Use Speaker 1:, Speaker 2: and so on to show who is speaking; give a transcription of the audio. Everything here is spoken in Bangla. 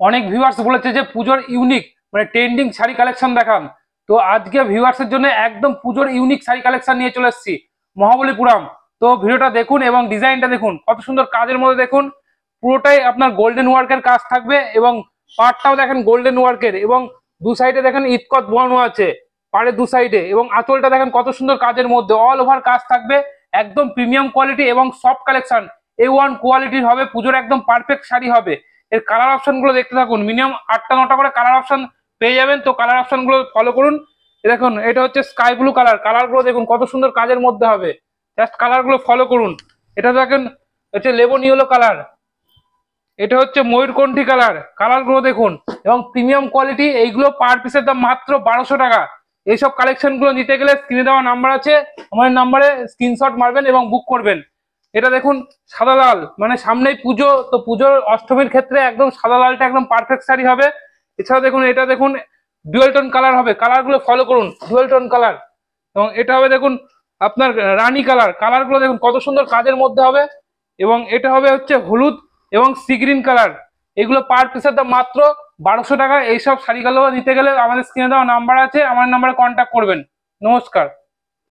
Speaker 1: অনেক ভিউয়ার্স বলেছে যে পুজোর ইউনিক মানে ট্রেন্ডিং শাড়ি কালেকশন দেখান। তো আজকে ভিউয়ার্সের জন্য একদম পুজোর ইউনিক শাড়ি কালেকশন নিয়ে চলে এসেছি মহাবলীপুরম। তো ভিডিওটা দেখুন এবং ডিজাইনটা দেখুন, কত সুন্দর কাজের মধ্যে দেখুন, পুরোটাই আপনার গোল্ডেন ওয়ার্কের কাজ থাকবে এবং পাড়টাও দেখেন গোল্ডেন ওয়ার্কের, এবং দু সাইডে দেখেন ইতকত বোয়ানো আছে পাড়ের দু সাইডে, এবং আঁচলটা দেখেন কত সুন্দর কাজের মধ্যে অল ওভার কাজ থাকবে। একদম প্রিমিয়াম কোয়ালিটি এবং সফট কালেকশন, A1 কোয়ালিটির হবে, পুজোর একদম পারফেক্ট শাড়ি হবে। এর কালার অপশন গুলো দেখতে থাকুন, মিনিমাম 8টা 9টা করে কালার অপশন পেয়ে যাবেন। তো কালার অপশন গুলো ফলো করুন। দেখুন এটা হচ্ছে স্কাই ব্লু কালার, কালার গুলো দেখুন কত সুন্দর কাজের মধ্যে হবে, জাস্ট কালার গুলো ফলো করুন। এটা দেখেন হচ্ছে লেমন ইয়েলো কালার, এটা হচ্ছে ময়ূরকণ্ঠী কালার, কালার গুলো দেখুন এবং প্রিমিয়াম কোয়ালিটি। এইগুলো পার পিসের দাম মাত্র 1200 টাকা। এইসব কালেকশন গুলো নিতে গেলে স্ক্রিনে দেওয়া নাম্বার আছে, আমার নাম্বারে স্ক্রিনশট মারবেন এবং বুক করবেন। এটা দেখুন সাদা লাল, মানে সামনেই পুজো, তো পুজোর অষ্টমীর ক্ষেত্রে একদম সাদা লালটা একদম পারফেক্ট শাড়ি হবে। এছাড়া দেখুন এটা দেখুন ডুয়েল টোন কালার হবে, কালার গুলো ফলো করুন, ডুয়েল টোন কালার। এবং এটা হবে দেখুন আপনার রানী কালার, কালার গুলো দেখুন কত সুন্দর কাজের মধ্যে হবে। এবং এটা হবে হচ্ছে হলুদ এবং সি গ্রিন কালার। এগুলো পার পিসের দাম মাত্র 1200 টাকা। এইসব শাড়িগুলো নিতে গেলে আমাদের স্ক্রিনে দেওয়া নাম্বার আছে, আমার নাম্বারে কন্ট্যাক্ট করবেন। নমস্কার।